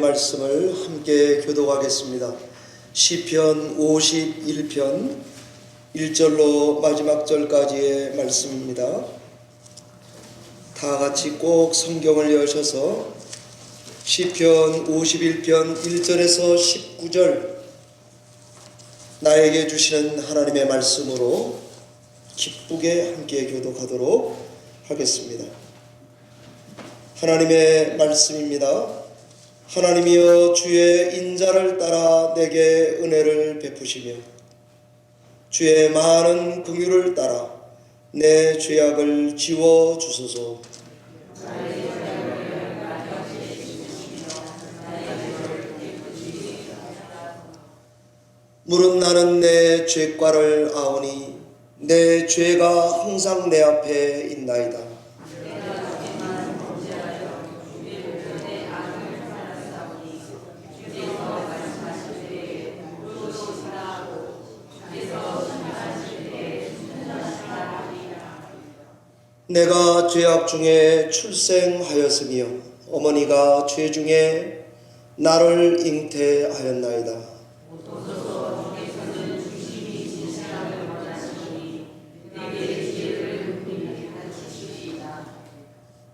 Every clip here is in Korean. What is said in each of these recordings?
말씀을 함께 교독하겠습니다. 시편 51편 1절로 마지막 절까지의 말씀입니다. 다 같이 꼭 성경을 여셔서 시편 51편 1절에서 19절 나에게 주시는 하나님의 말씀으로 기쁘게 함께 교독하도록 하겠습니다. 하나님의 말씀입니다. 하나님이여, 주의 인자를 따라 내게 은혜를 베푸시며 주의 많은 긍휼을 따라 내 죄악을 지워 주소서. 물은 나는 내 죄과를 아오니 내 죄가 항상 내 앞에 있나이다. 내가 죄악 중에 출생하였으며 어머니가 죄 중에 나를 잉태하였나이다.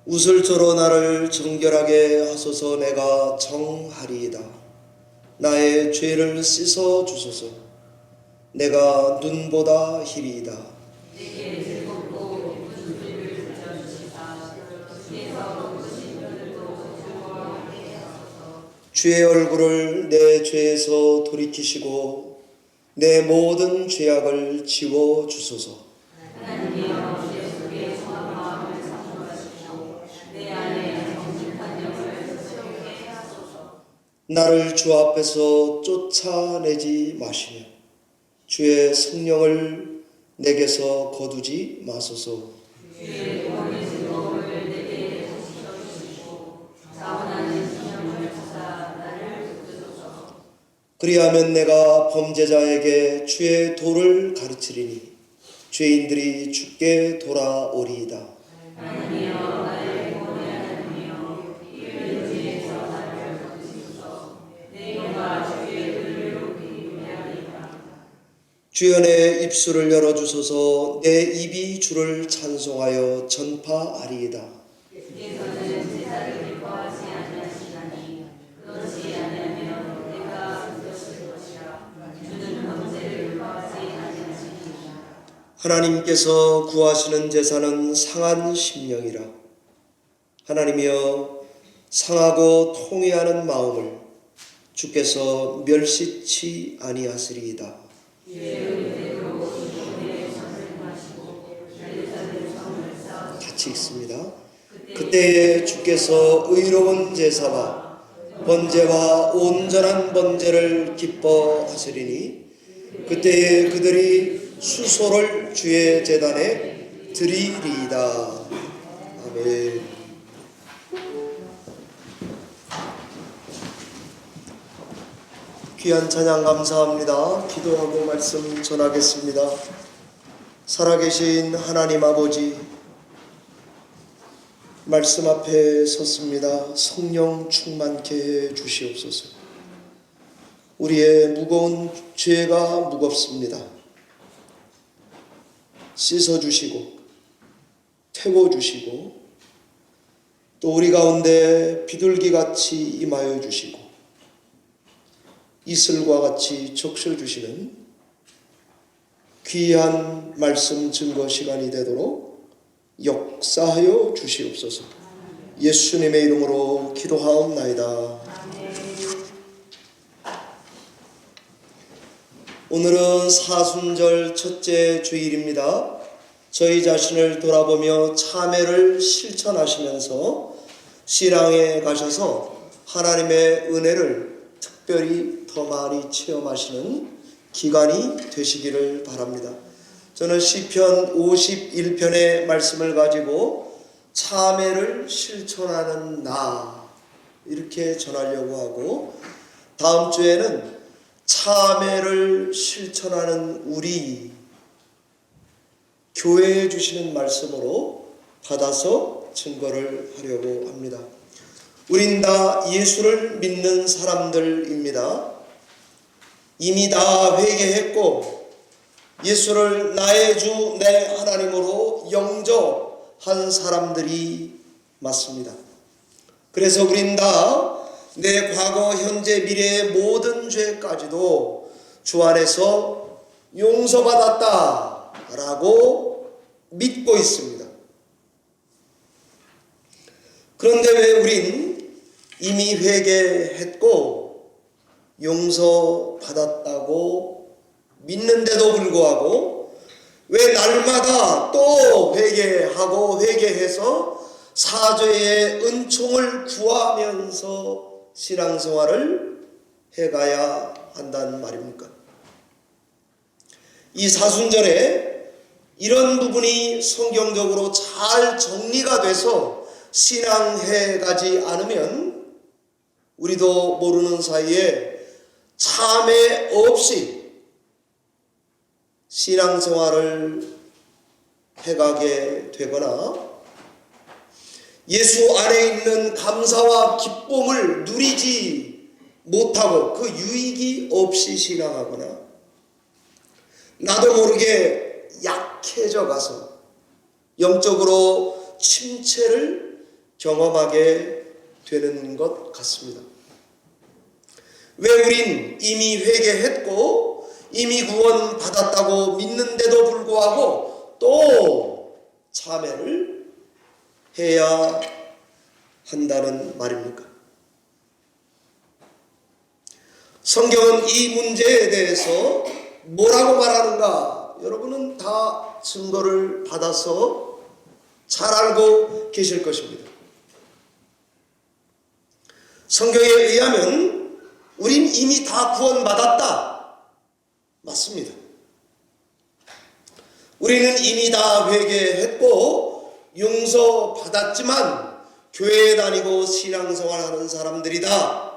우슬초로 나를 정결하게 하소서. 내가 정하리이다. 나의 죄를 씻어 주소서. 내가 눈보다 희리이다. 주의 얼굴을 내 죄에서 돌이키시고 내 모든 죄악을 지워 주소서. 나를 주 앞에서 쫓아내지 마시며 주의 성령을 내게서 거두지 마소서. 그리하면 내가 범죄자에게 주의 도를 가르치리니 죄인들이 주께 돌아오리이다. 주여, 내 입술을 열어주소서. 내 입이 주를 찬송하여 전파하리이다. 하나님께서 구하시는 제사는 상한 심령이라. 하나님이여, 상하고 통회하는 마음을 주께서 멸시치 아니하시리이다. 같이 읽습니다. 그때에 주께서 의로운 제사와 번제와 온전한 번제를 기뻐하시리니 그때에 그들이 수소를 주의 제단에 드리리이다. 아멘. 귀한 찬양 감사합니다. 기도하고 말씀 전하겠습니다. 살아계신 하나님 아버지, 말씀 앞에 섰습니다. 성령 충만케 해 주시옵소서. 우리의 무거운 죄가 무겁습니다. 씻어주시고 태워주시고 또 우리 가운데 비둘기같이 임하여 주시고 이슬과 같이 적셔주시는 귀한 말씀 증거 시간이 되도록 역사하여 주시옵소서. 예수님의 이름으로 기도하옵나이다. 오늘은 사순절 첫째 주일입니다. 저희 자신을 돌아보며 참회를 실천하시면서 신앙에 가셔서 하나님의 은혜를 특별히 더 많이 체험하시는 기간이 되시기를 바랍니다. 저는 시편 51편의 말씀을 가지고 참회를 실천하는 나, 이렇게 전하려고 하고, 다음 주에는 참회를 실천하는 우리, 교회에 주시는 말씀으로 받아서 증거를 하려고 합니다. 우린 다 예수를 믿는 사람들입니다. 이미 다 회개했고 예수를 나의 주 내 하나님으로 영접한 사람들이 맞습니다. 그래서 우린 다 내 과거, 현재, 미래의 모든 죄까지도 주 안에서 용서받았다라고 믿고 있습니다. 그런데 왜 우린 이미 회개했고 용서받았다고 믿는데도 불구하고 왜 날마다 또 회개하고 회개해서 사죄의 은총을 구하면서 신앙생활을 해가야 한다는 말입니까? 이 사순절에 이런 부분이 성경적으로 잘 정리가 돼서 신앙해 가지 않으면 우리도 모르는 사이에 참회 없이 신앙생활을 해가게 되거나 예수 안에 있는 감사와 기쁨을 누리지 못하고 그 유익이 없이 신앙하거나 나도 모르게 약해져 가서 영적으로 침체를 경험하게 되는 것 같습니다. 왜 우린 이미 회개했고 이미 구원받았다고 믿는데도 불구하고 또 참회를 해야 한다는 말입니까? 성경은 이 문제에 대해서 뭐라고 말하는가? 여러분은 다 증거를 받아서 잘 알고 계실 것입니다. 성경에 의하면 우린 이미 다 구원받았다. 맞습니다. 우리는 이미 다 회개했고 용서받았지만 교회에 다니고 신앙생활하는 사람들이다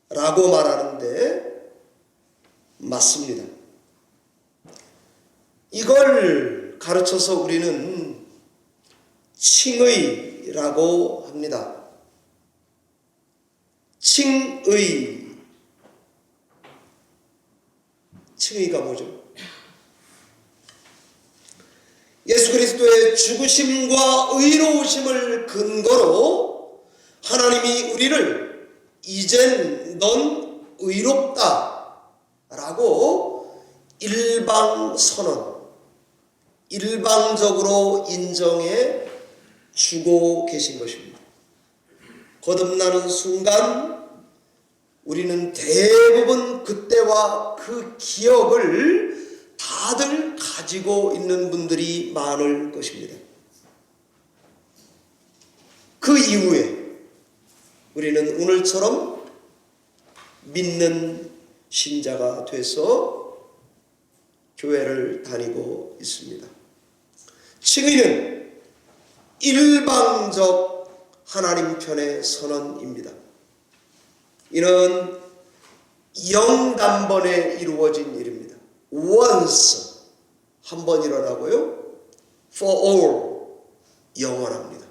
라고 말하는데 맞습니다. 이걸 가르쳐서 우리는 칭의라고 합니다. 칭의가 뭐죠? 예수 그리스도의 죽으심과 의로우심을 근거로 하나님이 우리를 이젠 넌 의롭다 라고 일방적으로 인정해 주고 계신 것입니다. 거듭나는 순간 우리는 대부분 그때와 그 기억을 다들 가지고 있는 분들이 많을 것입니다. 그 이후에 우리는 오늘처럼 믿는 신자가 돼서 교회를 다니고 있습니다. 칭의는 일방적 하나님 편의 선언입니다. 이는 영단번에 이루어진 일입니다. once 한 번 일어나고요. for all 영원합니다.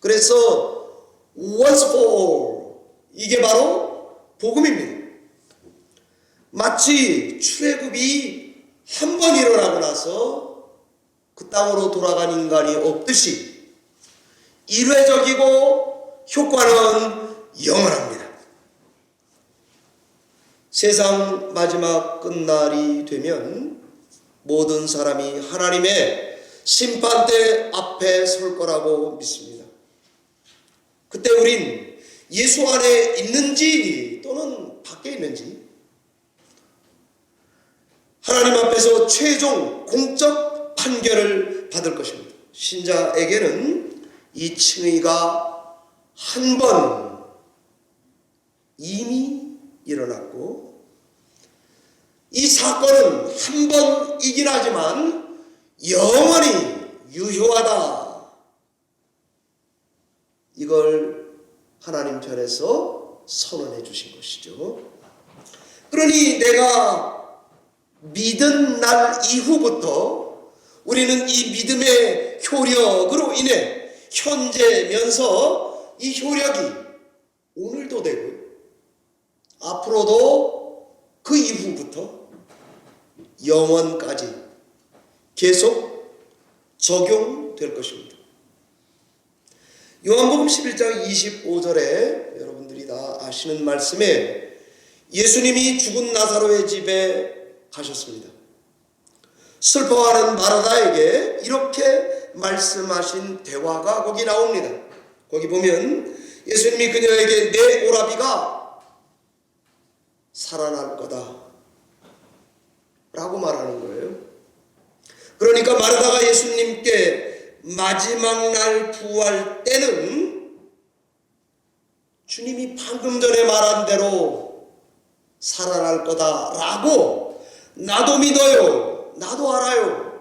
그래서 once for all 이게 바로 복음입니다. 마치 출애굽이 한 번 일어나고 나서 그 땅으로 돌아간 인간이 없듯이 일회적이고 효과는 영원합니다. 세상 마지막 끝날이 되면 모든 사람이 하나님의 심판대 앞에 설 거라고 믿습니다. 그때 우린 예수 안에 있는지 또는 밖에 있는지 하나님 앞에서 최종 공적 판결을 받을 것입니다. 신자에게는 이 칭의가 한 번 이미 일어났고 이 사건은 한 번이긴 하지만 영원히 유효하다. 이걸 하나님 편에서 선언해 주신 것이죠. 그러니 내가 믿은 날 이후부터 우리는 이 믿음의 효력으로 인해 현재면서 이 효력이 오늘도 되고 앞으로도 그 이후부터 영원까지 계속 적용될 것입니다. 요한복음 11장 25절에 여러분들이 다 아시는 말씀에 예수님이 죽은 나사로의 집에 가셨습니다. 슬퍼하는 마르다에게 이렇게 말씀하신 대화가 거기 나옵니다. 거기 보면 예수님이 그녀에게 내 오라비가 살아날 거다 라고 말하는 거예요. 그러니까 마르다가 예수님께 마지막 날 부활 때는 주님이 방금 전에 말한 대로 살아날 거다 라고 나도 믿어요, 나도 알아요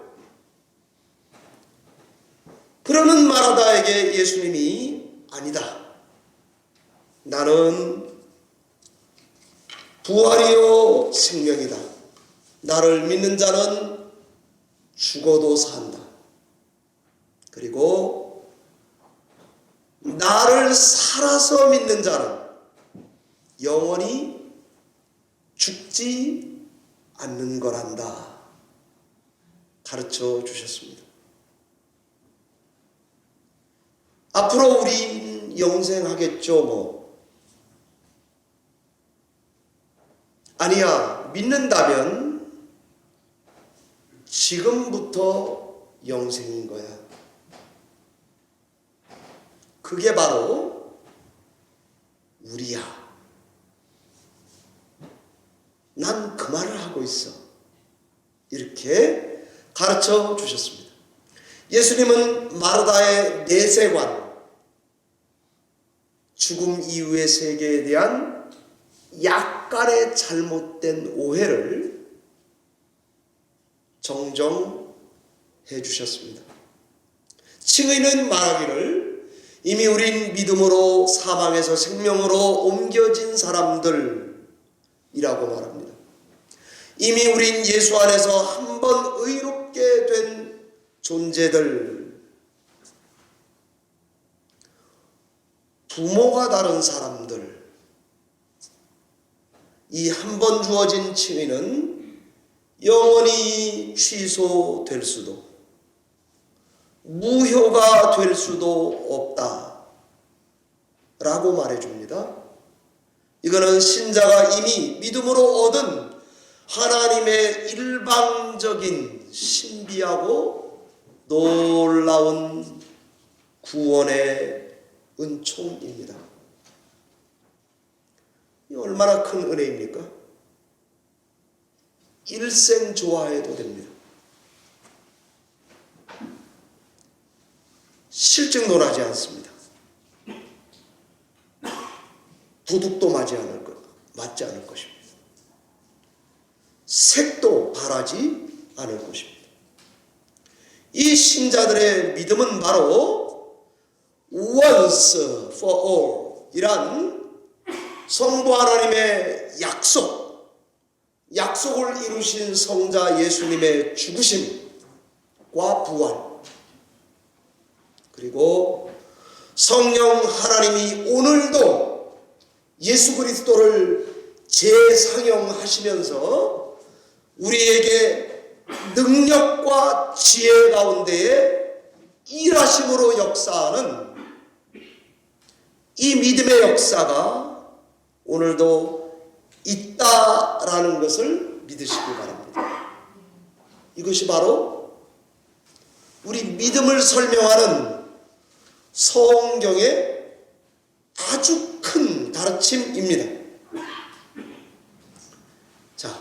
그러는 마르다에게 예수님이 아니다, 나는 부활이요 생명이다, 나를 믿는 자는 죽어도 산다, 그리고 나를 살아서 믿는 자는 영원히 죽지 않는 거란다 가르쳐 주셨습니다. 앞으로 우린 영생하겠죠 뭐. 아니야, 믿는다면 지금부터 영생인 거야. 그게 바로 우리야. 난 그 말을 하고 있어. 이렇게 가르쳐 주셨습니다. 예수님은 마르다의 내세관, 죽음 이후의 세계에 대한 약간의 잘못된 오해를 정정해 주셨습니다. 칭의는 말하기를 이미 우린 믿음으로 사망에서 생명으로 옮겨진 사람들이라고 말합니다. 이미 우린 예수 안에서 한 번 의롭게 된 존재들, 부모가 다른 사람들, 이 한 번 주어진 칭의는 영원히 취소될 수도 무효가 될 수도 없다 라고 말해줍니다. 이거는 신자가 이미 믿음으로 얻은 하나님의 일방적인 신비하고 놀라운 구원의 은총입니다. 이 얼마나 큰 은혜입니까? 일생 좋아해도 됩니다. 실증도 나지 않습니다. 도둑도 맞지 않을 것입니다. 색도 바라지 않을 것입니다. 이 신자들의 믿음은 바로 once for all 이란 성부 하나님의 약속을 이루신 성자 예수님의 죽으심과 부활, 그리고 성령 하나님이 오늘도 예수 그리스도를 재상영하시면서 우리에게 능력과 지혜 가운데에 일하심으로 역사하는 이 믿음의 역사가 오늘도 있다라는 것을 믿으시기 바랍니다. 이것이 바로 우리 믿음을 설명하는 성경의 아주 큰 가르침입니다. 자,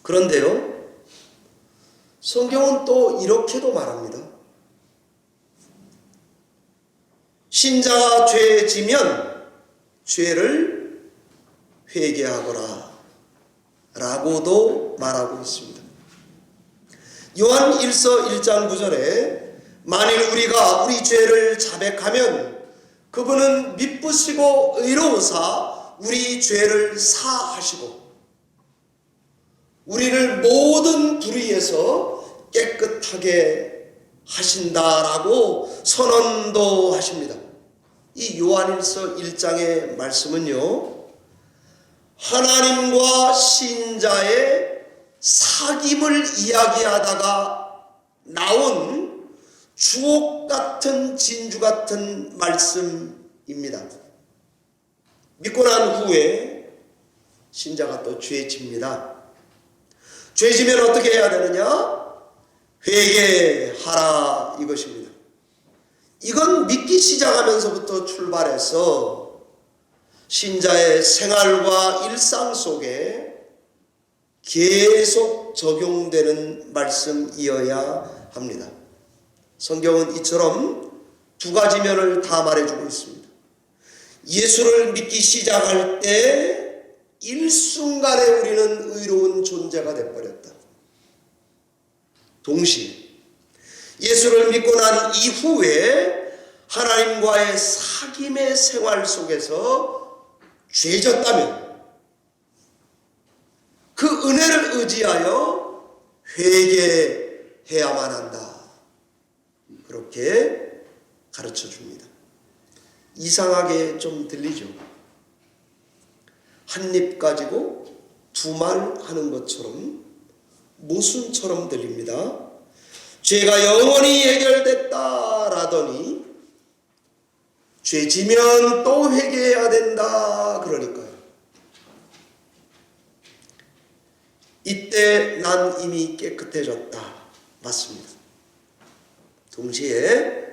그런데요, 성경은 또 이렇게도 말합니다. 신자가 죄에 지면 죄를 회개하거라 라고도 말하고 있습니다. 요한 1서 1장 9절에 만일 우리가 우리 죄를 자백하면 그분은 미쁘시고 의로우사 우리 죄를 사하시고 우리를 모든 불의에서 깨끗하게 하신다라고 선언도 하십니다. 이 요한일서 1장의 말씀은요, 하나님과 신자의 사귐을 이야기하다가 나온 주옥 같은 진주 같은 말씀입니다. 믿고 난 후에 신자가 또 죄집니다. 죄지면 어떻게 해야 되느냐? 회개하라, 이것입니다. 이건 믿기 시작하면서부터 출발해서 신자의 생활과 일상 속에 계속 적용되는 말씀이어야 합니다. 성경은 이처럼 두 가지 면을 다 말해주고 있습니다. 예수를 믿기 시작할 때 일순간에 우리는 의로운 존재가 되어버렸다. 동시에 예수를 믿고 난 이후에 하나님과의 사귐의 생활 속에서 죄졌다면 그 은혜를 의지하여 회개해야만 한다. 그렇게 가르쳐 줍니다. 이상하게 좀 들리죠? 한 입 가지고 두 말 하는 것처럼, 모순처럼 들립니다. 죄가 영원히 해결됐다라더니 죄 지면 또 회개해야 된다 그러니까요. 이때 난 이미 깨끗해졌다. 맞습니다. 동시에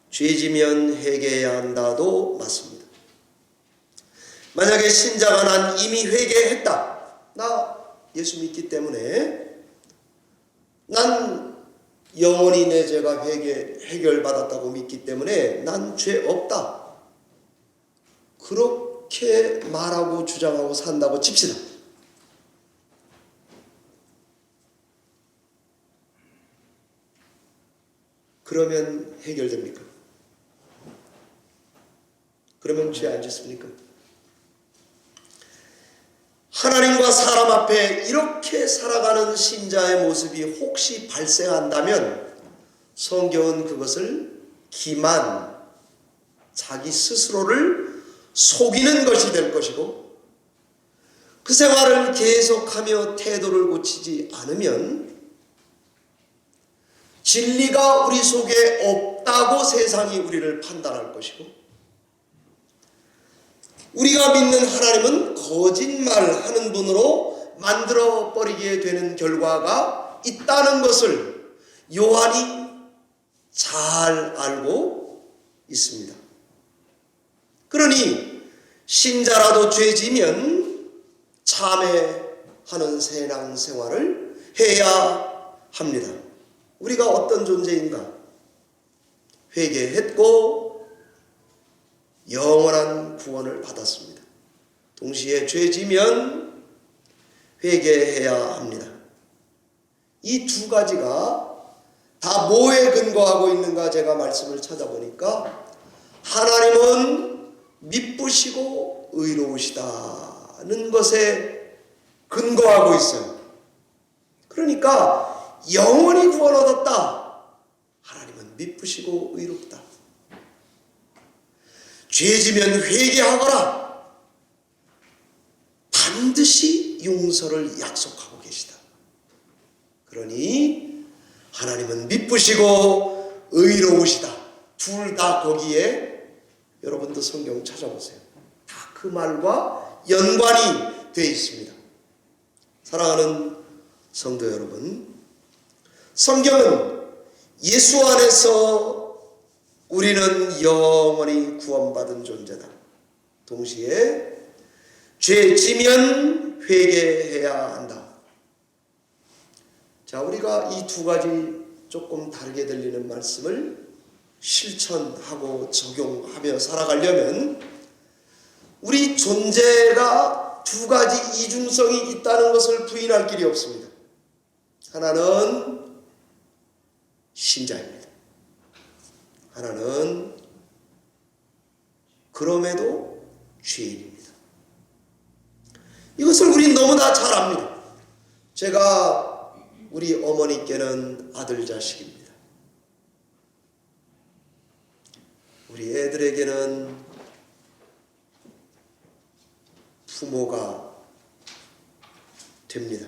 죄 지면 회개해야 한다도 맞습니다. 만약에 신자가 난 이미 회개했다. 나 예수 믿기 때문에 난 영원히 내 죄가 해결받았다고 믿기 때문에 난 죄 없다. 그렇게 말하고 주장하고 산다고 칩시다. 그러면 해결됩니까? 그러면 죄 안 짓습니까? 하나님과 사람 앞에 이렇게 살아가는 신자의 모습이 혹시 발생한다면 성경은 그것을 기만, 자기 스스로를 속이는 것이 될 것이고, 그 생활을 계속하며 태도를 고치지 않으면 진리가 우리 속에 없다고 세상이 우리를 판단할 것이고, 우리가 믿는 하나님은 거짓말하는 분으로 만들어버리게 되는 결과가 있다는 것을 요한이 잘 알고 있습니다. 그러니 신자라도 죄지면 참회하는 신앙생활을 해야 합니다. 우리가 어떤 존재인가? 회개했고 영원한 구원을 받았습니다. 동시에 죄지면 회개해야 합니다. 이 두 가지가 다 뭐에 근거하고 있는가 제가 말씀을 찾아보니까 하나님은 미쁘시고 의로우시다는 것에 근거하고 있어요. 그러니까 영원히 구원 얻었다. 하나님은 미쁘시고 의롭다. 죄지면 회개하거라. 반드시 용서를 약속하고 계시다. 그러니 하나님은 미쁘시고 의로우시다. 둘 다 거기에 여러분도 성경 찾아보세요. 다 그 말과 연관이 되어 있습니다. 사랑하는 성도 여러분, 성경은 예수 안에서 우리는 영원히 구원받은 존재다. 동시에 죄 지면 회개해야 한다. 자, 우리가 이 두 가지 조금 다르게 들리는 말씀을 실천하고 적용하며 살아가려면 우리 존재가 두 가지 이중성이 있다는 것을 부인할 길이 없습니다. 하나는 신자입니다. 하나는 그럼에도 죄인입니다. 이것을 우리는 너무나 잘 압니다. 제가 우리 어머니께는 아들 자식입니다. 우리 우리 애들에게는 부모가 됩니다.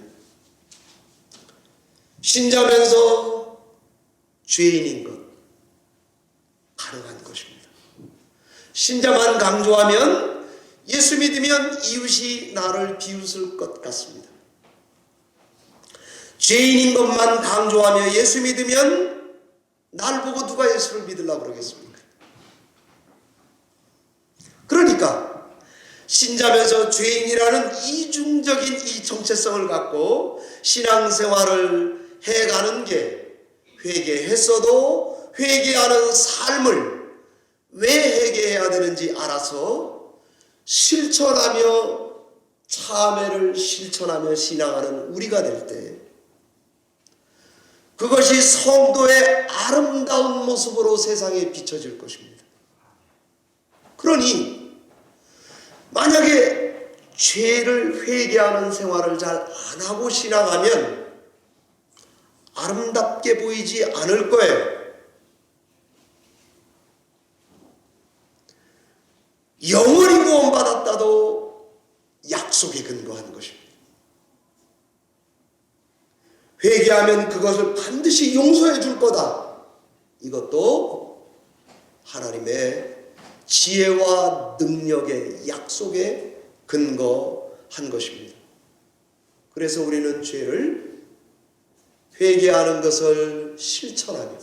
신자면서 죄인인 것 가능한 것입니다. 신자만 강조하면 예수 믿으면 이웃이 나를 비웃을 것 같습니다. 죄인인 것만 강조하며 예수 믿으면 날 보고 누가 예수를 믿으려고 그러겠습니까? 그러니까 신자면서 죄인이라는 이중적인 이 정체성을 갖고 신앙생활을 해가는 게 회개했어도 회개하는 삶을 왜 회개해야 되는지 알아서 실천하며 참회를 실천하며 신앙하는 우리가 될 때 그것이 성도의 아름다운 모습으로 세상에 비춰질 것입니다. 그러니 만약에 죄를 회개하는 생활을 잘 안 하고 신앙하면 아름답게 보이지 않을 거예요. 영원히 구원받았다도 약속에 근거한 것입니다. 회개하면 그것을 반드시 용서해 줄 거다. 이것도 하나님의 지혜와 능력의 약속에 근거한 것입니다. 그래서 우리는 죄를 회개하는 것을 실천하며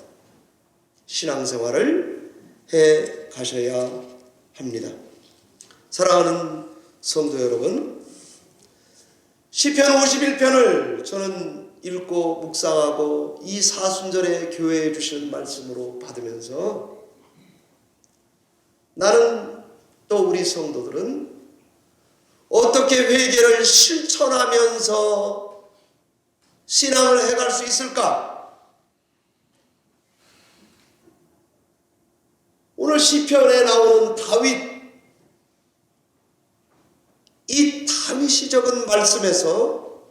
신앙생활을 해 가셔야 합니다. 사랑하는 성도 여러분, 시편 51편을 저는 읽고 묵상하고 이 사순절에 교회에 주시는 말씀으로 받으면서 나는 또 우리 성도들은 어떻게 회개를 실천하면서 신앙을 해갈 수 있을까? 오늘 시편에 나오는 다윗, 이 다윗이 적은 말씀에서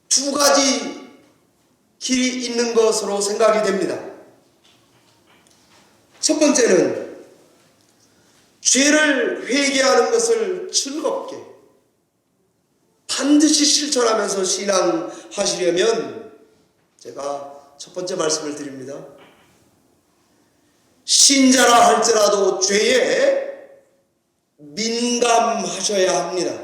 두 가지 길이 있는 것으로 생각이 됩니다. 첫 번째는 죄를 회개하는 것을 즐겁게 반드시 실천하면서 신앙하시려면 제가 첫 번째 말씀을 드립니다. 신자라 할지라도 죄에 민감하셔야 합니다.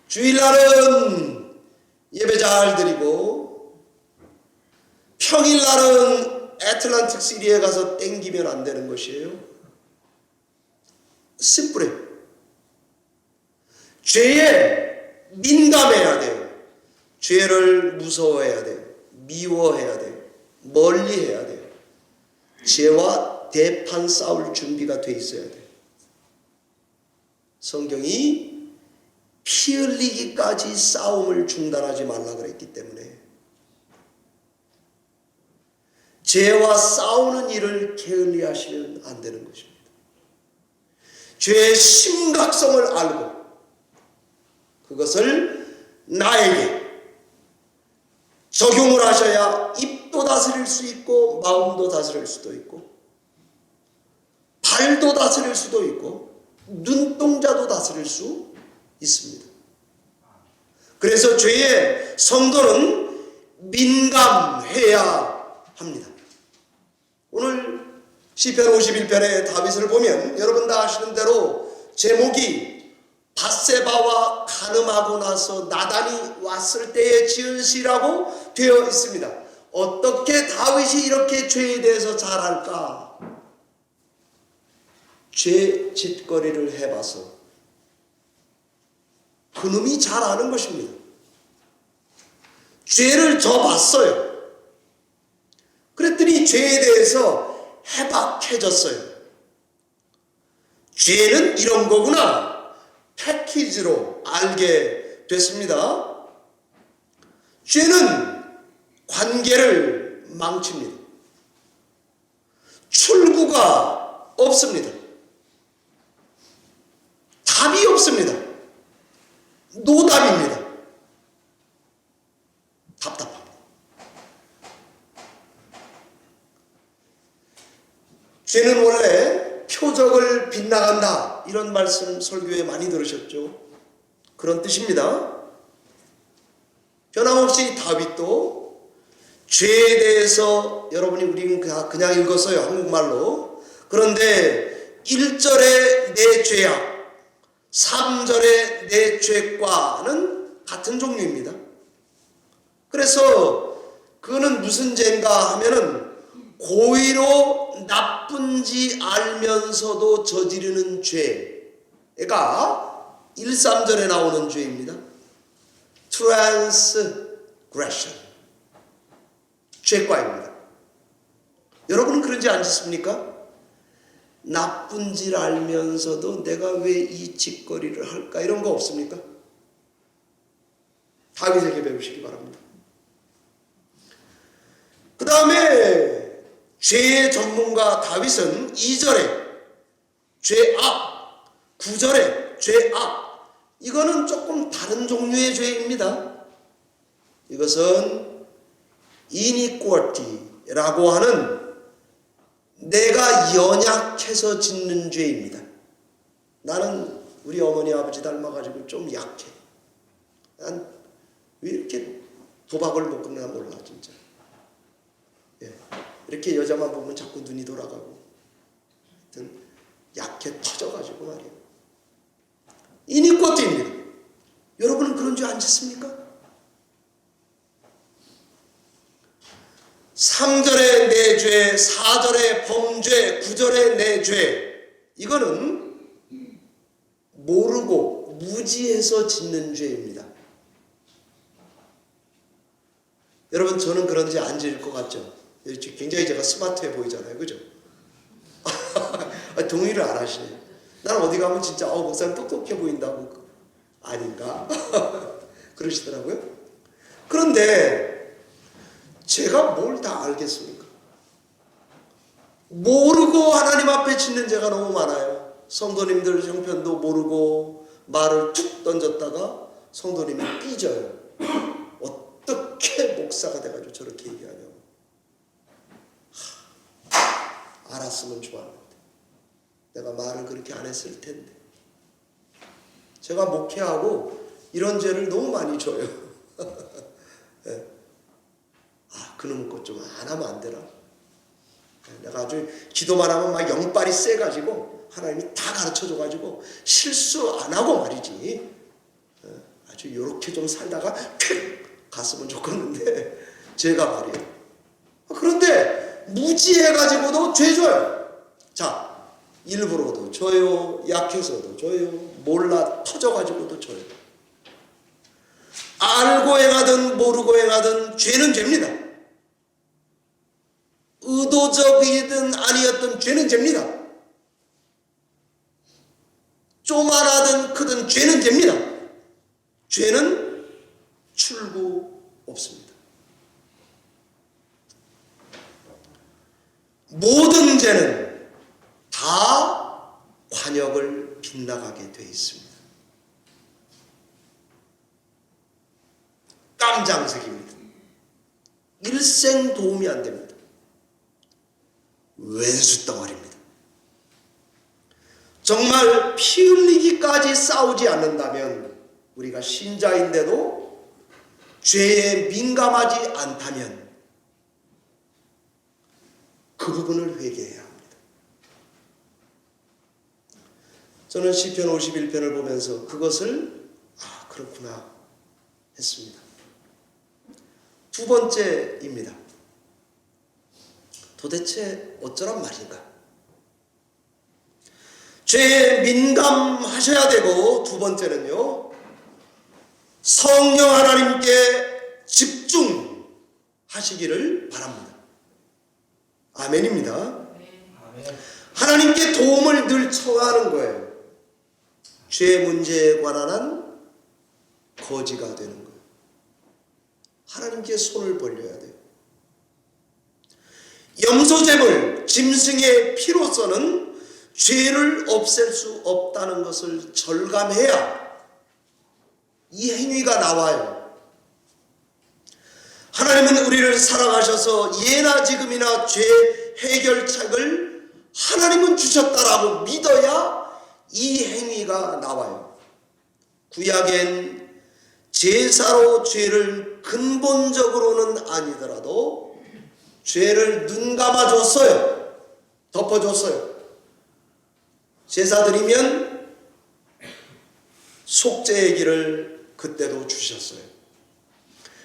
주일날은 예배 잘 드리고 평일날은 애틀란틱 시리에 가서 땡기면 안 되는 것이에요. 심플해. 죄에 민감해야 돼요. 죄를 무서워해야 돼요. 미워해야 돼요. 멀리해야 돼요. 죄와 대판 싸울 준비가 돼 있어야 돼요. 성경이 피 흘리기까지 싸움을 중단하지 말라 그랬기 때문에 죄와 싸우는 일을 게을리하시면 안 되는 것입니다. 죄의 심각성을 알고 그것을 나에게 적용을 하셔야 입도 다스릴 수 있고 마음도 다스릴 수도 있고 발도 다스릴 수도 있고 눈동자도 다스릴 수 있습니다. 그래서 죄에 성도는 민감해야 합니다. 오늘 시편 51편의 다윗을 보면 여러분 다 아시는 대로 제목이 밧세바와 간음하고 나서 나단이 왔을 때에 지은 시라고 되어 있습니다. 어떻게 다윗이 이렇게 죄에 대해서 잘 알까? 죄 짓거리를 해봐서 그놈이 잘 아는 것입니다. 죄를 져봤어요. 그랬더니 죄에 대해서 해박해졌어요. 죄는 이런 거구나 패키지로 알게 됐습니다. 죄는 관계를 망칩니다. 출구가 없습니다. 답이 없습니다. 노답입니다. 답답합니다. 죄는 원래 표적을 빗나간다, 이런 말씀 설교에 많이 들으셨죠. 그런 뜻입니다. 변함없이 다윗도 죄에 대해서, 여러분이 우리는 그냥 읽었어요, 한국말로. 그런데 1절의 내 죄악, 3절의 내 죄과는 같은 종류입니다. 그래서 그거는 무슨 죄인가 하면은 고의로 나쁜지 알면서도 저지르는 죄가 1, 3절에 나오는 죄입니다. transgression, 죄과입니다. 여러분은 그런지 않으십니까? 나쁜 줄 알면서도 내가 왜 이 짓거리를 할까, 이런 거 없습니까? 다윗에게 배우시기 바랍니다. 그 다음에 죄의 전문가 다윗은 2절에 죄악, 9절에 죄악, 이거는 조금 다른 종류의 죄입니다. 이것은 iniquity라고 하는 내가 연약해서 짓는 죄입니다. 나는 우리 어머니 아버지 닮아가지고 좀 약해. 난 왜 이렇게 도박을 못 끊나 몰라 진짜. 예. 이렇게 여자만 보면 자꾸 눈이 돌아가고, 하여튼 약해 터져가지고 말이에요. iniquity입니다. 여러분은 그런 죄 안 짓습니까? 3절의 내 죄, 4절의 범죄, 9절의 내 죄, 이거는 모르고 무지해서 짓는 죄입니다. 여러분, 저는 그런 죄 안 지을 것 같죠? 굉장히 제가 스마트해 보이잖아요, 그죠? 동의를 안 하시네요. 난 어디 가면 진짜 목사님 똑똑해 보인다고. 아닌가? 그러시더라고요. 그런데 제가 뭘 다 알겠습니까? 모르고 하나님 앞에 짓는 죄가 너무 많아요. 성도님들 형편도 모르고 말을 툭 던졌다가 성도님이 삐져요. 어떻게 목사가 돼가지고 저렇게 얘기하냐고. 알았으면 좋았는데, 내가 말을 그렇게 안 했을 텐데. 제가 목회하고 이런 죄를 너무 많이 줘요. 네. 그놈 것 좀 안 하면 안 되나? 내가 아주 기도만 하면 막 영빨이 세가지고 하나님이 다 가르쳐줘가지고 실수 안 하고 말이지. 아주 요렇게 좀 살다가 퀵 갔으면 좋겠는데, 제가 말이에요. 그런데 무지해가지고도 죄 줘요. 자, 일부러도 줘요, 약해서도 줘요, 몰라 터져가지고도 줘요. 알고 행하든 모르고 행하든 죄는 죄입니다. 의도적이든 아니었든 죄는 죄입니다. 조만하든 크든 죄는 죄입니다. 죄는 출구 없습니다. 모든 죄는 다 관역을 빗나가게 되어 있습니다. 깜장색입니다. 일생 도움이 안 됩니다. 왼수 덩어리입니다. 정말 피 흘리기까지 싸우지 않는다면, 우리가 신자인데도 죄에 민감하지 않다면 그 부분을 회개해야 합니다. 저는 시편 51편을 보면서 그것을 그렇구나 했습니다. 두 번째입니다. 도대체 어쩌란 말인가? 죄에 민감하셔야 되고, 두 번째는요, 성령 하나님께 집중하시기를 바랍니다. 아멘입니다. 아멘. 하나님께 도움을 늘 청하는 거예요. 죄 문제에 관한 한 거지가 되는 거예요. 하나님께 손을 벌려야 돼요. 염소제물, 짐승의 피로서는 죄를 없앨 수 없다는 것을 절감해야 이 행위가 나와요. 하나님은 우리를 사랑하셔서 예나 지금이나 죄 해결책을 하나님은 주셨다라고 믿어야 이 행위가 나와요. 구약엔 제사로 죄를 근본적으로는 아니더라도 죄를 눈 감아줬어요. 덮어줬어요. 제사 드리면 속죄의 길을 그때도 주셨어요.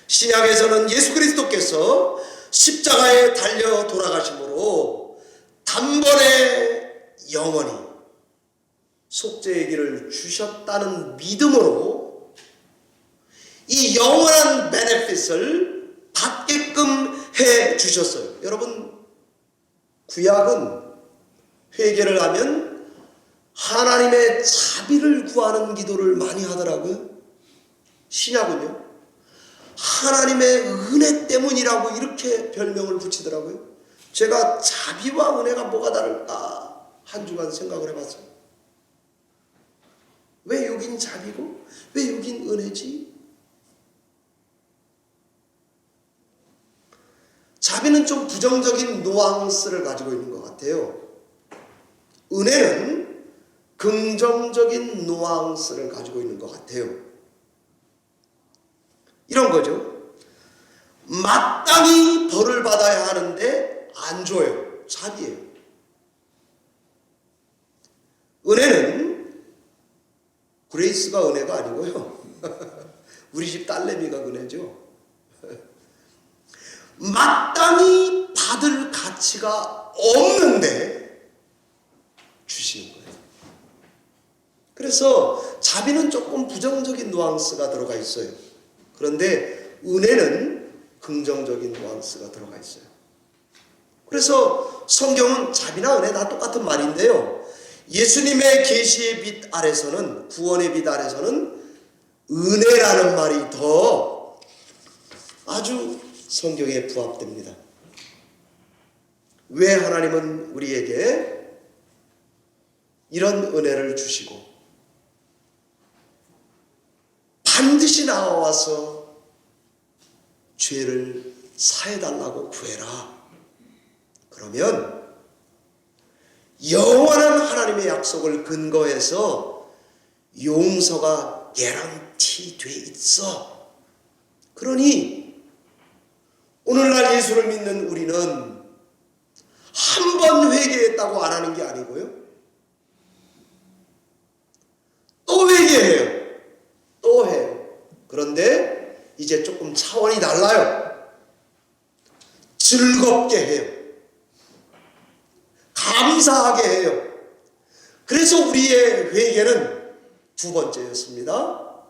신약에서는 예수 그리스도께서 십자가에 달려 돌아가심으로 단번에 영원히 속죄의 길을 주셨다는 믿음으로 이 영원한 베네핏을 받게끔 해 주셨어요. 여러분, 구약은 회개를 하면 하나님의 자비를 구하는 기도를 많이 하더라고요. 신약은요, 하나님의 은혜 때문이라고 이렇게 별명을 붙이더라고요. 제가 자비와 은혜가 뭐가 다를까 한 주간 생각을 해봤어요. 왜 여긴 자비고 왜 여긴 은혜지? 자비는 좀 부정적인 뉘앙스를 가지고 있는 것 같아요. 은혜는 긍정적인 뉘앙스를 가지고 있는 것 같아요. 이런 거죠. 마땅히 벌을 받아야 하는데 안 줘요. 자비예요. 은혜는 그레이스가 은혜가 아니고요. 우리 집 딸내미가 은혜죠. 마땅히 받을 가치가 없는데 주시는 거예요. 그래서 자비는 조금 부정적인 뉘앙스가 들어가 있어요. 그런데 은혜는 긍정적인 뉘앙스가 들어가 있어요. 그래서 성경은 자비나 은혜 다 똑같은 말인데요. 예수님의 계시의 빛 아래서는, 구원의 빛 아래서는 은혜라는 말이 더 아주 성경에 부합됩니다. 왜 하나님은 우리에게 이런 은혜를 주시고 반드시 나와서 죄를 사해달라고 구해라. 그러면 영원한 하나님의 약속을 근거해서 용서가 개런티 돼 있어. 그러니 오늘날 예수를 믿는 우리는 한 번 회개했다고 안 하는 게 아니고요. 또 회개해요. 또 해요. 그런데 이제 조금 차원이 달라요. 즐겁게 해요. 감사하게 해요. 그래서 우리의 회개는 두 번째였습니다.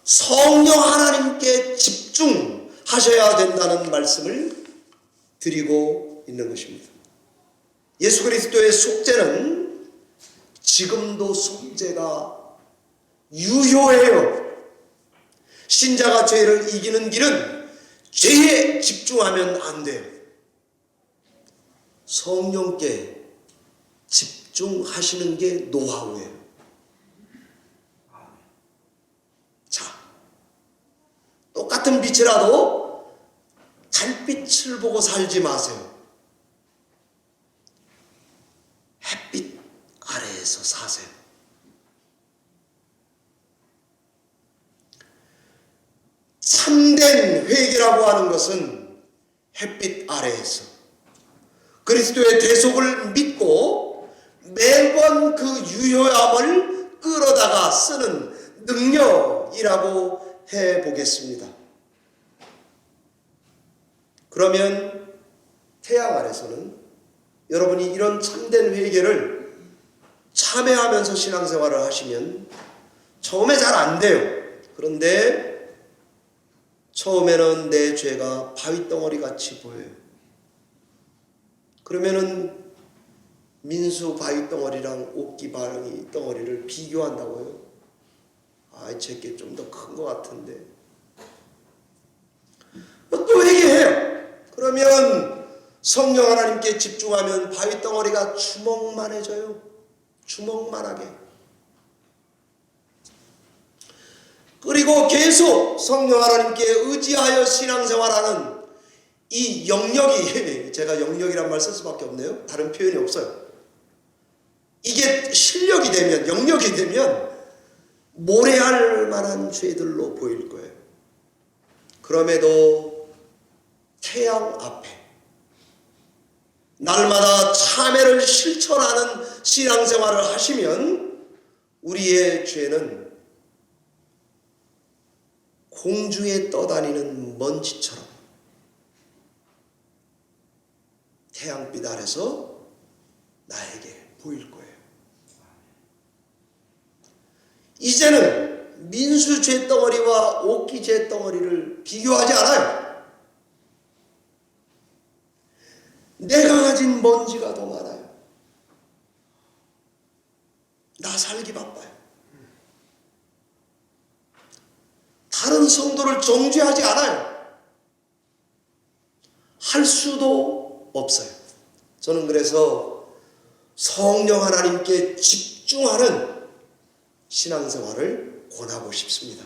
성령 하나님께 집중하셔야 된다는 말씀을 드리고 있는 것입니다. 예수 그리스도의 속죄는 지금도 속죄가 유효해요. 신자가 죄를 이기는 길은 죄에 집중하면 안 돼요. 성령께 집중하시는 게 노하우예요. 자, 똑같은 빛이라도 달빛을 보고 살지 마세요. 햇빛 아래에서 사세요. 참된 회개라고 하는 것은 햇빛 아래에서 그리스도의 대속을 믿고 매번 그 유효함을 끌어다가 쓰는 능력이라고 해보겠습니다. 그러면 태양 아래서는 여러분이 이런 참된 회개를 참회하면서 신앙생활을 하시면 처음에 잘 안 돼요. 그런데 처음에는 내 죄가 바위덩어리 같이 보여요. 그러면은 민수 바위덩어리랑 옥기 바위덩어리를 비교한다고요? 아, 제게 좀 더 큰 것 같은데. 또 회개해요. 그러면 성령 하나님께 집중하면 바위덩어리가 주먹만해져요. 주먹만하게. 그리고 계속 성령 하나님께 의지하여 신앙생활하는 이 영역이, 제가 영역이란 말 쓸 수밖에 없네요. 다른 표현이 없어요. 이게 실력이 되면, 영역이 되면 모래할 만한 죄들로 보일 거예요. 그럼에도 태양 앞에 날마다 참회를 실천하는 신앙생활을 하시면 우리의 죄는 공중에 떠다니는 먼지처럼 태양빛 아래서 나에게 보일 거예요. 이제는 민수 죄덩어리와 옥기 죄덩어리를 비교하지 않아요. 내가 가진 먼지가 더 많아요. 나 살기 바빠요. 다른 성도를 정죄하지 않아요. 할 수도 없어요. 저는 그래서 성령 하나님께 집중하는 신앙생활을 권하고 싶습니다.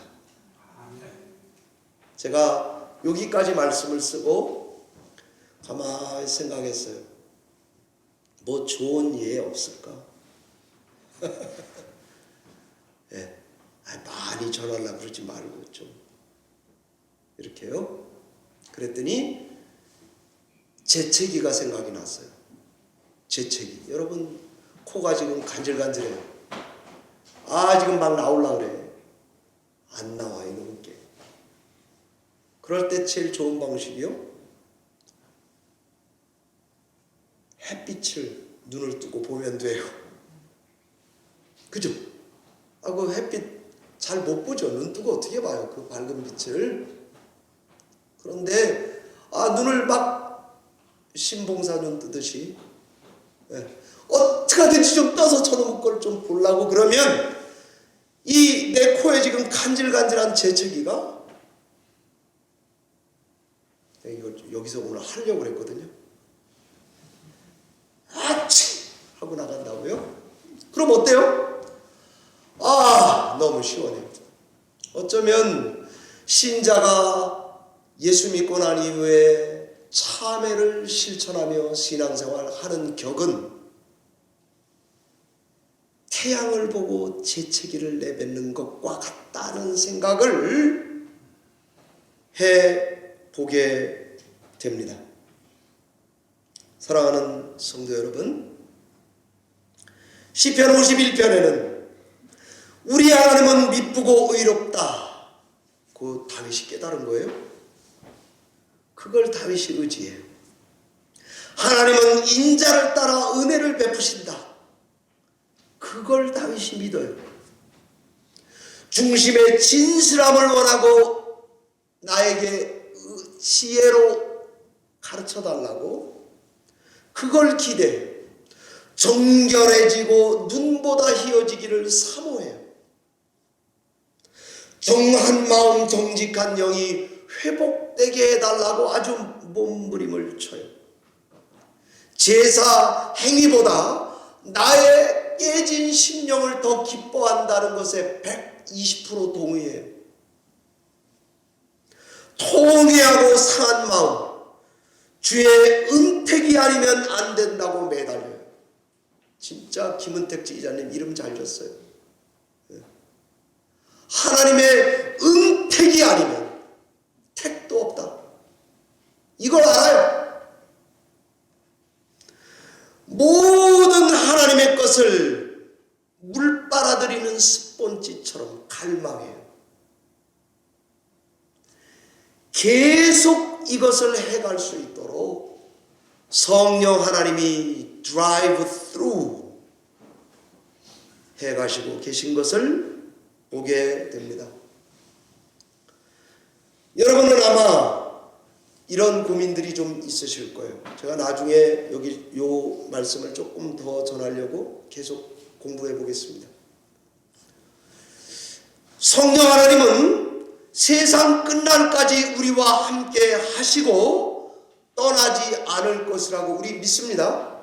제가 여기까지 말씀을 쓰고 가만히 생각했어요. 뭐 좋은 예 없을까? 네. 많이 전하려고 그러지 말고 좀 이렇게요. 그랬더니 재채기가 생각이 났어요. 재채기. 여러분 코가 지금 간질간질해요. 지금 막 나오려고 그래. 안 나와 이놈 게. 그럴 때 제일 좋은 방식이요. 햇빛을 눈을 뜨고 보면 돼요. 그죠? 그 햇빛 잘 못 보죠. 눈 뜨고 어떻게 봐요? 그 밝은 빛을. 그런데 눈을 막 신봉사 눈 뜨듯이 어떻게든지 좀 떠서 저놈 걸 좀 보려고 그러면 이 내 코에 지금 간질간질한 재채기가 이거 여기서 오늘 하려고 그랬거든요. 아치 하고 나간다고요? 그럼 어때요? 너무 시원해요. 어쩌면 신자가 예수 믿고 난 이후에 참회를 실천하며 신앙생활 하는 격은 태양을 보고 재채기를 내뱉는 것과 같다는 생각을 해보게 됩니다. 사랑하는 성도 여러분, 시편 51편에는 우리 하나님은 미쁘고 의롭다. 그 다윗이 깨달은 거예요. 그걸 다윗이 의지해요. 하나님은 인자를 따라 은혜를 베푸신다. 그걸 다윗이 믿어요. 중심의 진실함을 원하고 나에게 지혜로 가르쳐달라고 그걸 기대해요. 정결해지고 눈보다 희어지기를 사모해요. 정한 마음 정직한 영이 회복되게 해달라고 아주 몸부림을 쳐요. 제사 행위보다 나의 깨진 심령을 더 기뻐한다는 것에 120% 동의해요. 통회하고 상한 마음, 주의 은택이 아니면 안 된다고 매달려요. 진짜 김은택 지휘자님 이름 잘 줬어요. 하나님의 은택이 아니면 택도 없다. 이걸 알아요. 모든 하나님의 것을 물 빨아들이는 스폰지처럼 갈망해요. 계속 이것을 해갈 수 있도록 성령 하나님이 drive through 해가시고 계신 것을 보게 됩니다. 여러분은 아마 이런 고민들이 좀 있으실 거예요. 제가 나중에 여기 요 말씀을 조금 더 전하려고 계속 공부해 보겠습니다. 성령 하나님은 세상 끝날까지 우리와 함께 하시고 떠나지 않을 것이라고 우리 믿습니다.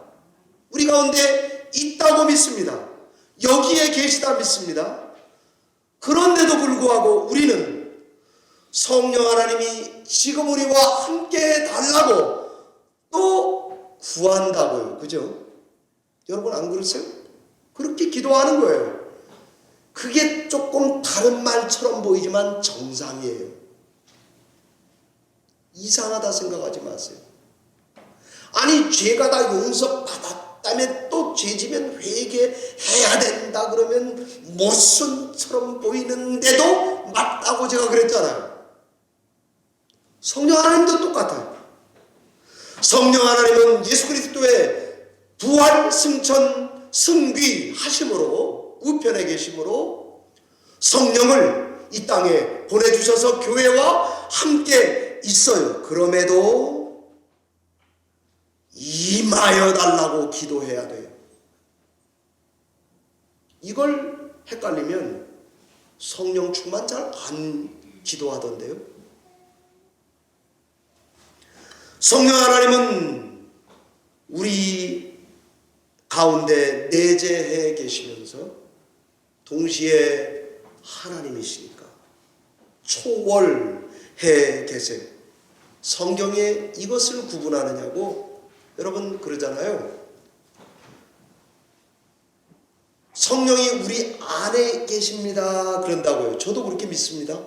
우리 가운데 있다고 믿습니다. 여기에 계시다 믿습니다. 그런데도 불구하고 우리는 성령 하나님이 지금 우리와 함께 해달라고 또 구한다고요. 그죠? 여러분 안 그러세요? 그렇게 기도하는 거예요. 그게 조금 다른 말처럼 보이지만 정상이에요. 이상하다 생각하지 마세요. 아니 죄가 다 용서받았다면 또 죄지면 회개해야 된다 그러면 모순처럼 보이는데도 맞다고 제가 그랬잖아요. 성령 하나님도 똑같아요. 성령 하나님은 예수 그리스도의 부활, 승천, 승귀 하심으로 우편에 계심으로 성령을 이 땅에 보내주셔서 교회와 함께 있어요. 그럼에도 임하여 달라고 기도해야 돼요. 이걸 헷갈리면 성령 충만 잘 안 기도하던데요. 성령 하나님은 우리 가운데 내재해 계시면서 동시에 하나님이시니까 초월해 계세요. 성경에 이것을 구분하느냐고 여러분 그러잖아요. 성령이 우리 안에 계십니다 그런다고요. 저도 그렇게 믿습니다.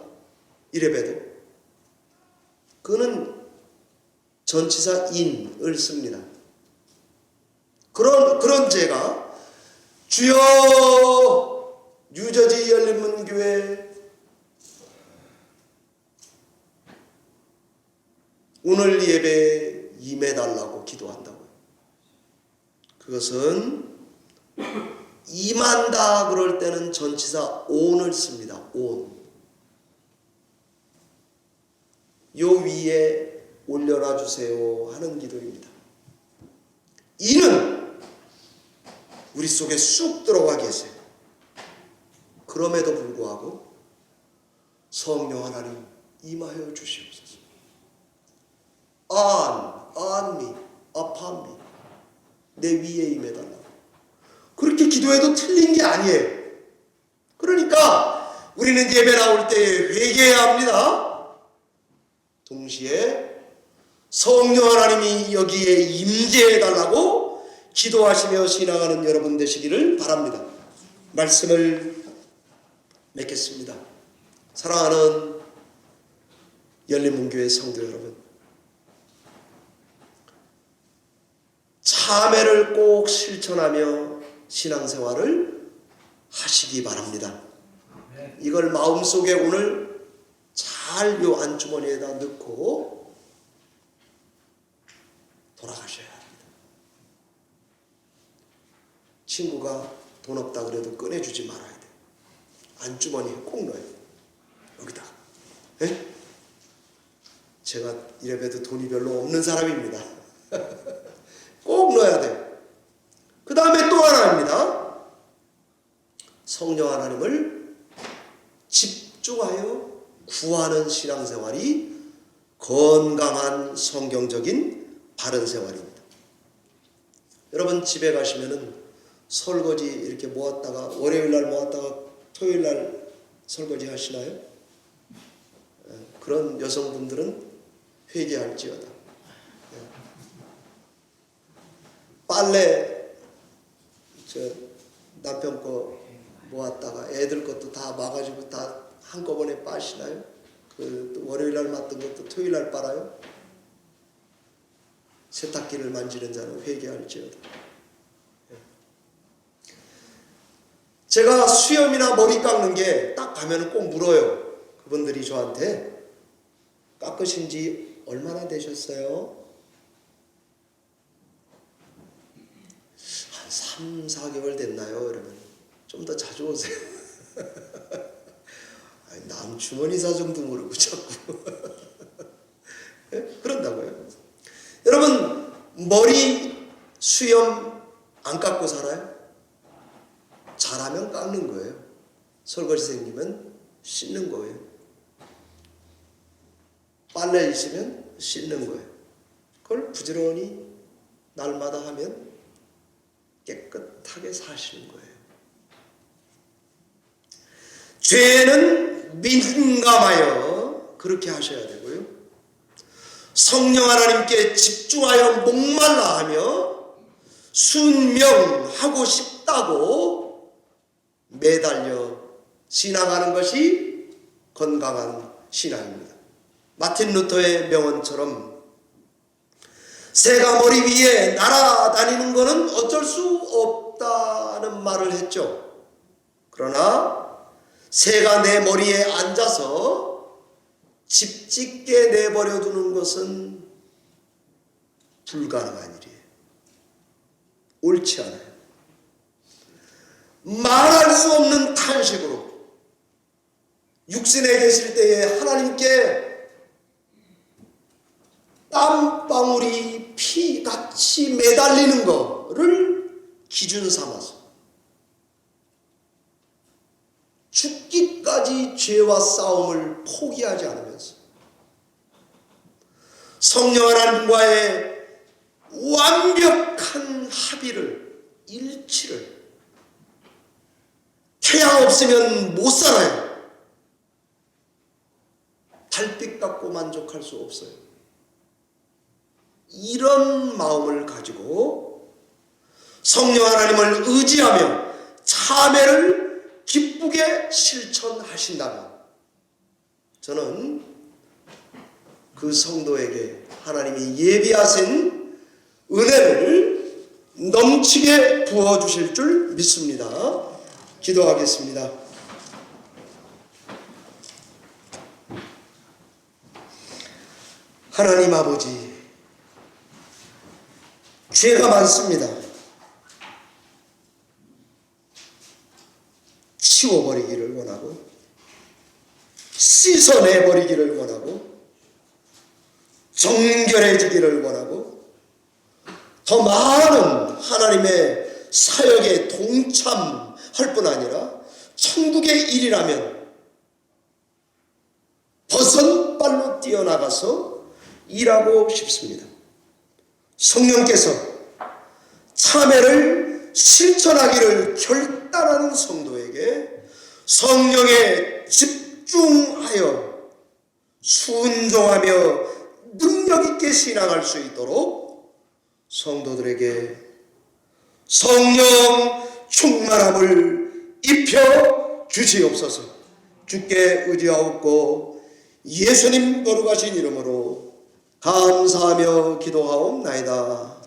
이래봬도 그거는 전치사 인을 씁니다. 그런 제가 주여 뉴저지 열린문교회 오늘 예배에 임해달라고 기도한다고요. 그것은 임한다 그럴 때는 전치사 온을 씁니다. 온. 요 위에 올려놔 주세요 하는 기도입니다. 이는 우리 속에 쑥 들어가 계세요. 그럼에도 불구하고 성령 하나님 임하여 주시옵소서. on me, upon me, 내 위에 임해달라고. 그렇게 기도해도 틀린 게 아니에요. 그러니까 우리는 예배 나올 때 회개해야 합니다. 동시에 성령 하나님이 여기에 임재해달라고 기도하시며 신앙하는 여러분 되시기를 바랍니다. 말씀을 맺겠습니다. 사랑하는 열린문교회 성도 여러분, 참회를 꼭 실천하며 신앙생활을 하시기 바랍니다. 이걸 마음속에 오늘 잘 요 안주머니에다 넣고 돌아가셔야 합니다. 친구가 돈 없다 그래도 꺼내주지 말아야 돼요. 안주머니에 꼭 넣어요. 여기다. 네? 제가 이래봬도 돈이 별로 없는 사람입니다. 꼭 넣어야 돼요. 그 다음에 또 하나입니다. 성령 하나님을 집중하여 구하는 신앙생활이 건강한 성경적인 바른 생활입니다. 여러분 집에 가시면은 설거지 이렇게 모았다가 월요일날 모았다가 토요일날 설거지 하시나요? 그런 여성분들은 회개할지어다. 빨래 남편 거 모았다가 애들 것도 다 마가지고 다 한꺼번에 빠시나요? 그 월요일날 맡은 것도 토요일날 빨아요? 세탁기를 만지는 자는 회개할지어다. 제가 수염이나 머리 깎는 게 딱 가면 꼭 물어요. 그분들이 저한테 깎으신 지 얼마나 되셨어요? 한 3, 4개월 됐나요? 그러면 좀 더 자주 오세요. 아니, 남 주머니 사정도 모르고 자꾸 그런다고요. 여러분 머리 수염 안 깎고 살아요? 잘하면 깎는 거예요. 설거지 생기면 씻는 거예요. 빨래 있으면 씻는 거예요. 그걸 부지런히 날마다 하면 깨끗하게 사시는 거예요. 죄는 민감하여 그렇게 하셔야 되고요. 성령 하나님께 집중하여 목말라 하며 순명하고 싶다 있다고 매달려 신앙하는 것이 건강한 신앙입니다. 마틴 루터의 명언처럼 새가 머리 위에 날아다니는 것은 어쩔 수 없다는 말을 했죠. 그러나 새가 내 머리에 앉아서 집짓게 내버려 두는 것은 불가능한 일이에요. 옳지 않아요. 말할 수 없는 탄식으로 육신에 계실 때에 하나님께 땀방울이 피같이 매달리는 거를 기준 삼아서 죽기까지 죄와 싸움을 포기하지 않으면서 성령 하나님과의 완벽한 합의를, 일치를, 태양 없으면 못 살아요. 달빛 갖고 만족할 수 없어요. 이런 마음을 가지고 성령 하나님을 의지하며 참회를 기쁘게 실천하신다면 저는 그 성도에게 하나님이 예비하신 은혜를 넘치게 부어주실 줄 믿습니다. 기도하겠습니다. 하나님 아버지, 죄가 많습니다. 치워버리기를 원하고 씻어내버리기를 원하고 정결해지기를 원하고 더 많은 하나님의 사역에 동참할 뿐 아니라 천국의 일이라면 버선발로 뛰어나가서 일하고 싶습니다. 성령께서 참회를 실천하기를 결단하는 성도에게 성령에 집중하여 순종하며 능력 있게 신앙할 수 있도록 성도들에게 성령 충만함을 입혀 주시옵소서. 주께 의지하옵고 예수님 거룩하신 이름으로 감사하며 기도하옵나이다.